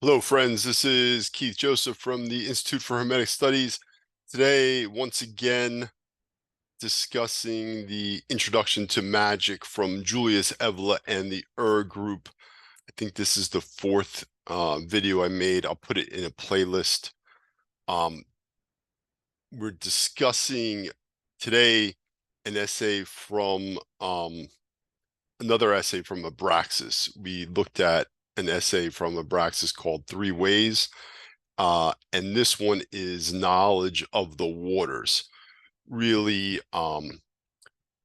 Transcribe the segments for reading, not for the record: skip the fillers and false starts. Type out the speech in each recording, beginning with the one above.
Hello, friends. This is Keith Joseph from the Institute for Hermetic Studies. Today, once again, discussing the Introduction to Magic from Julius Evola and the Group. I think this is the fourth video I made. I'll put it in a playlist. We're discussing today an essay from another essay from ABRAXAS. We looked at an essay from ABRAXAS called Three Ways. And this one is Knowledge of the Waters. Really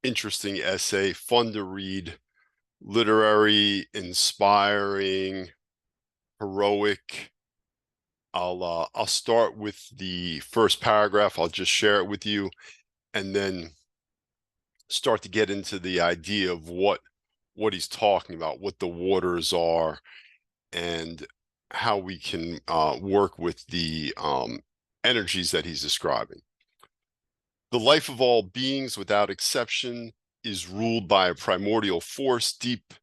interesting essay, fun to read, literary, inspiring, heroic. I'll start with the first paragraph. I'll just share it with you, and then start to get into the idea of what he's talking about, what the waters are, and how we can work with the energies that he's describing. The life of all beings, without exception, is ruled by a primordial force deep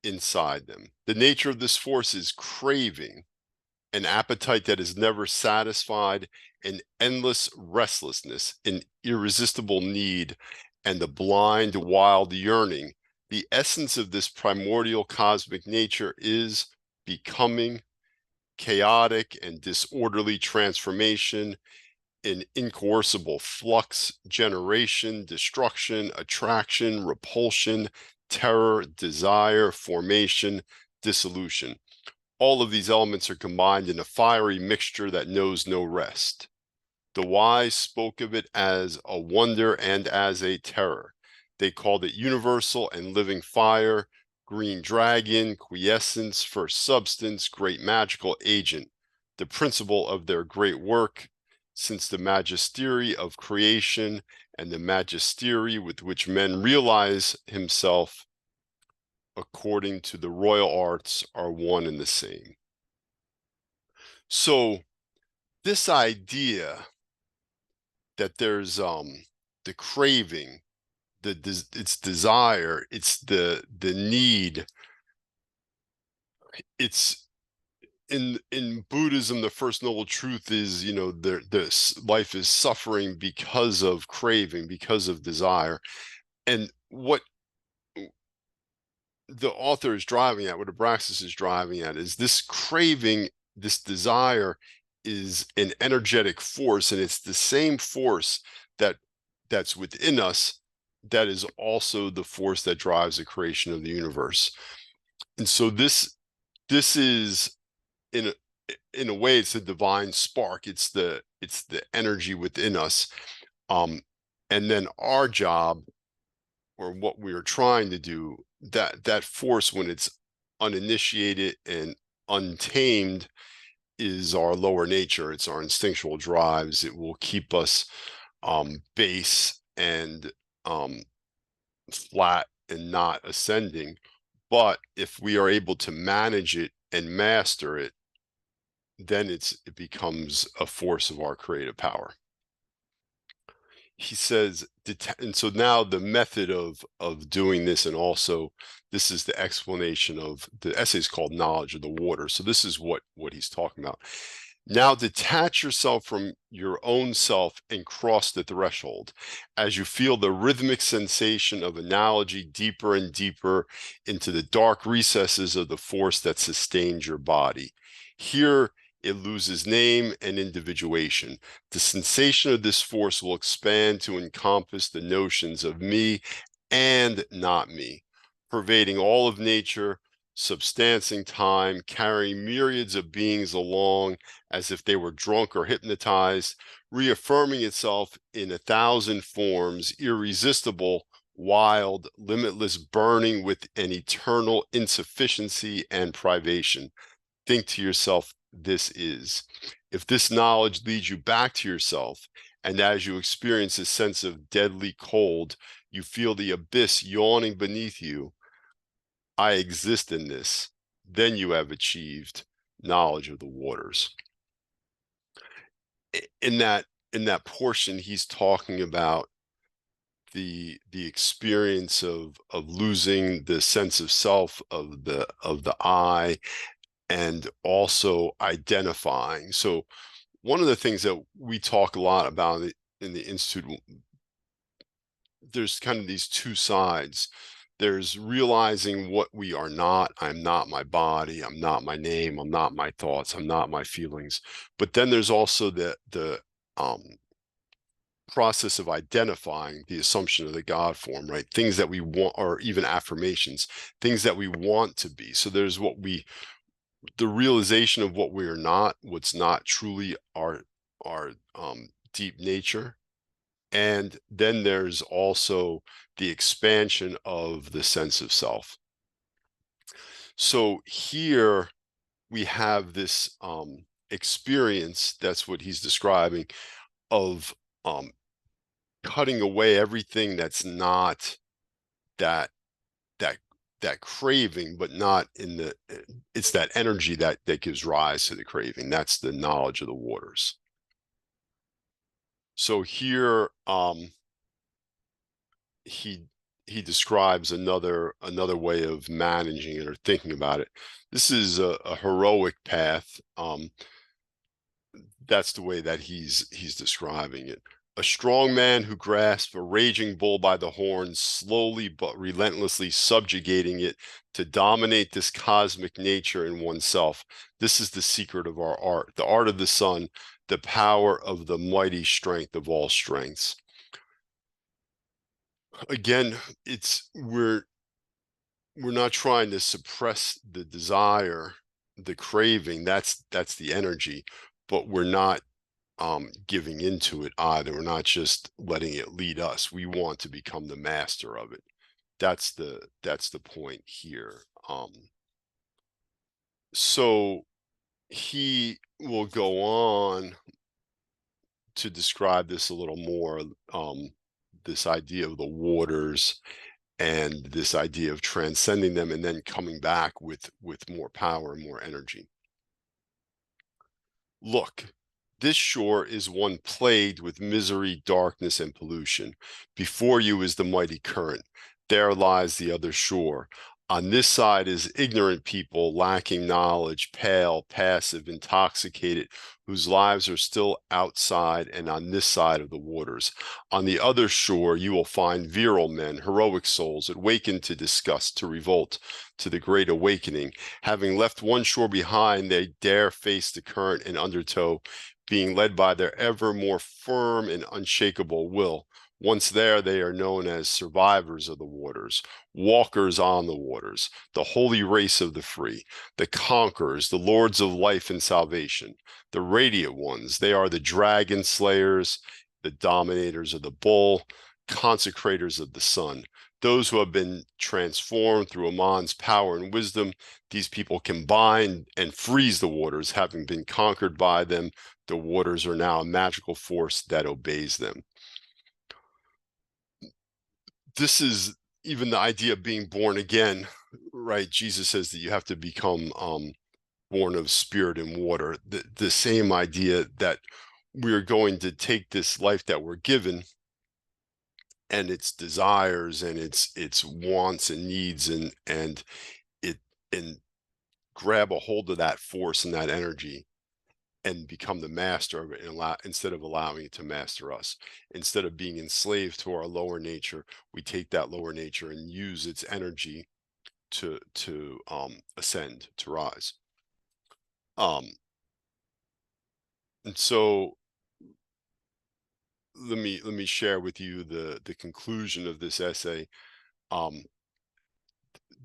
inside them. The nature of this force is craving, an appetite that is never satisfied, an endless restlessness, an irresistible need, and a blind, wild yearning. The essence of this primordial cosmic nature is becoming, chaotic and disorderly transformation, in incoercible flux, generation, destruction, attraction, repulsion, terror, desire, formation, dissolution. All of these elements are combined in a fiery mixture that knows no rest. The wise spoke of it as a wonder and as a terror. They called it universal and living fire, green dragon, quiescence, first substance, great magical agent, the principle of their great work, since the magisterium of creation and the magisterium with which men realize himself according to the royal arts are one and the same. So this idea that there's the craving, it's desire, it's the need, it's in Buddhism, the first noble truth is, this life is suffering because of craving, because of desire. And what the author is driving at, what ABRAXAS is driving at, is this craving, this desire is an energetic force, and it's the same force that's within us that is also the force that drives the creation of the universe. And so this is, in a way, it's a divine spark. It's the energy within us. And then our job, or what we are trying to do, that force, when it's uninitiated and untamed, is our lower nature. It's our instinctual drives. It will keep us base and flat and not ascending. But if we are able to manage it and master it, then it becomes a force of our creative power. He says, and so now the method of doing this, and also this is the explanation of the essay, is called Knowledge of the Water. So this is what he's talking about. Now detach yourself from your own self and cross the threshold as you feel the rhythmic sensation of analogy deeper and deeper into the dark recesses of the force that sustains your body. Here it loses name and individuation. The sensation of this force will expand to encompass the notions of me and not me, pervading all of nature, substancing time, carrying myriads of beings along as if they were drunk or hypnotized, reaffirming itself in 1,000 forms, irresistible, wild, limitless, burning with an eternal insufficiency and privation. Think to yourself, this is. If this knowledge leads you back to yourself, and as you experience a sense of deadly cold, you feel the abyss yawning beneath you, I exist in this, then you have achieved knowledge of the waters. In that portion, he's talking about the experience of losing the sense of self, of the I, and also identifying. So one of the things that we talk a lot about in the Institute, there's kind of these two sides. There's realizing what we are not. I'm not my body. I'm not my name. I'm not my thoughts. I'm not my feelings. But then there's also the process of identifying the assumption of the God form, right? Things that we want, or even affirmations, things that we want to be. So there's the realization of what we are not, what's not truly our deep nature. And then there's also the expansion of the sense of self. So here we have this experience, that's what he's describing, of cutting away everything that's not that that that craving, but not in the, it's that energy that gives rise to the craving. That's the knowledge of the waters. So here he describes another way of managing it or thinking about it. This is a heroic path. That's the way that he's describing it. A strong man who grasps a raging bull by the horns, slowly but relentlessly subjugating it to dominate this cosmic nature in oneself. This is the secret of our art, the art of the sun, the power of the mighty strength of all strengths. Again, we're not trying to suppress the desire, the craving. That's the energy, but we're not giving into it either. We're not just letting it lead us. We want to become the master of it. That's the point here. So he will go on to describe this a little more, this idea of the waters and this idea of transcending them and then coming back with more power and more energy. Look, this shore is one plagued with misery, darkness, and pollution. Before you is the mighty current. There lies the other shore. On this side is ignorant people, lacking knowledge, pale, passive, intoxicated, whose lives are still outside and on this side of the waters. On the other shore, you will find virile men, heroic souls, awakened to disgust, to revolt, to the great awakening. Having left one shore behind, they dare face the current and undertow, being led by their ever more firm and unshakable will. Once there, they are known as survivors of the waters, walkers on the waters, the holy race of the free, the conquerors, the lords of life and salvation, the radiant ones. They are the dragon slayers, the dominators of the bull, consecrators of the sun. Those who have been transformed through Amon's power and wisdom, these people combine and freeze the waters. Having been conquered by them, the waters are now a magical force that obeys them. This is even the idea of being born again, right? Jesus says that you have to become born of spirit and water. The same idea that we're going to take this life that we're given and its desires and its wants and needs and it and grab a hold of that force and that energy and become the master of it, and instead of allowing it to master us. Instead of being enslaved to our lower nature, we take that lower nature and use its energy to ascend, to rise. And so let me share with you the conclusion of this essay.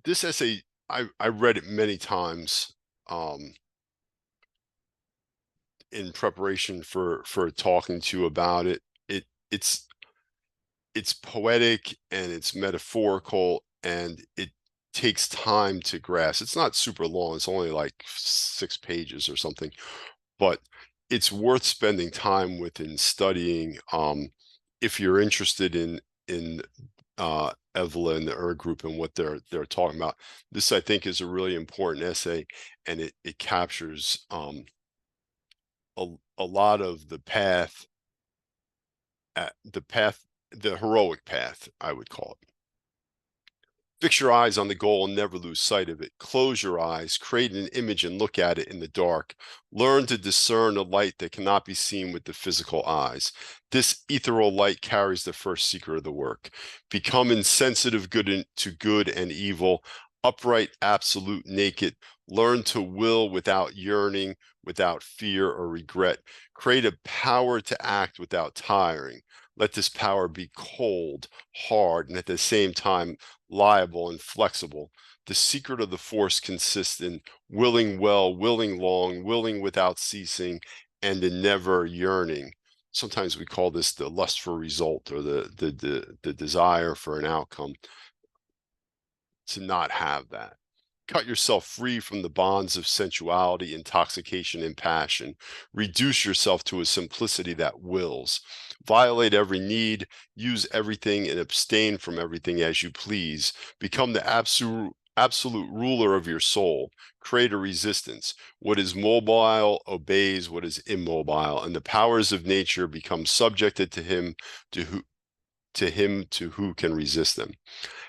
This essay, I read it many times in preparation for talking to you about it. It's poetic and it's metaphorical and it takes time to grasp. It's not super long. It's only like 6 pages or something, but it's worth spending time with and studying. If you're interested in Evola and the Group and what they're talking about, this I think is a really important essay, and it captures a lot of the path, the heroic path, I would call it. Fix your eyes on the goal and never lose sight of it. Close your eyes, create an image and look at it in the dark. Learn to discern a light that cannot be seen with the physical eyes. This ethereal light carries the first secret of the work. Become insensitive to good and evil, upright, absolute, naked. Learn to will without yearning, without fear or regret. Create a power to act without tiring. Let this power be cold, hard, and at the same time liable and flexible. The secret of the force consists in willing well, willing long, willing without ceasing, and in never yearning. Sometimes we call this the lust for result, or the desire for an outcome. To not have that. Cut yourself free from the bonds of sensuality, intoxication, and passion. Reduce yourself to a simplicity that wills. Violate every need, use everything, and abstain from everything as you please. Become the absolute ruler of your soul. Create a resistance. What is mobile obeys what is immobile, and the powers of nature become subjected to him to who can resist them.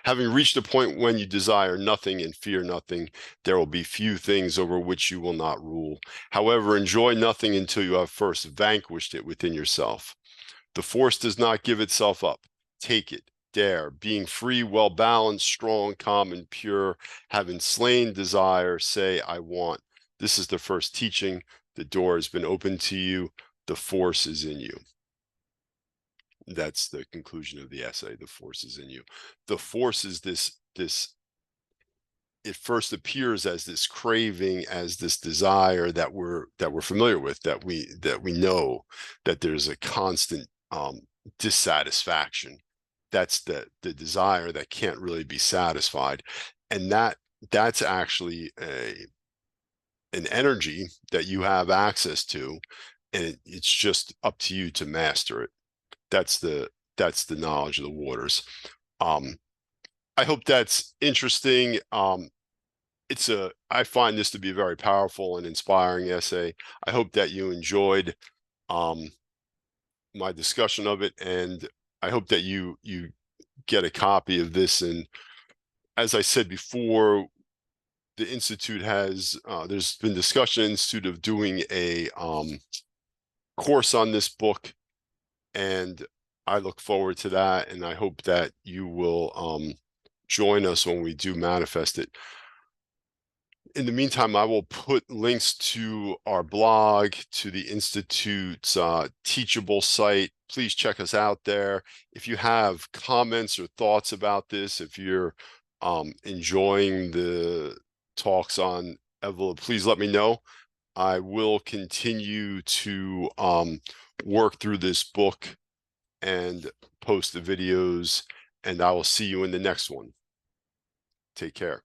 Having reached a point when you desire nothing and fear nothing, there will be few things over which you will not rule. However, enjoy nothing until you have first vanquished it within yourself. The force does not give itself up. Take it, dare, being free, well-balanced, strong, calm, and pure. Having slain desire, say, I want. This is the first teaching. The door has been opened to you. The force is in you. That's the conclusion of the essay. The force is in you. The force is this it first appears as this craving, as this desire that we're familiar with, that we know that there's a constant dissatisfaction. That's the desire that can't really be satisfied, and that's actually an energy that you have access to, and it's just up to you to master it. That's the knowledge of the waters. I hope that's interesting. I find this to be a very powerful and inspiring essay. I hope that you enjoyed my discussion of it, and I hope that you get a copy of this. And as I said before, the Institute has there's been discussion in the Institute of doing a course on this book, and I look forward to that, and I hope that you will join us when we do manifest it. In the meantime, I will put links to our blog, to the Institute's Teachable site. Please check us out there. If you have comments or thoughts about this, if you're enjoying the talks on Evola, please let me know. I will continue to work through this book and post the videos, and I will see you in the next one. Take care.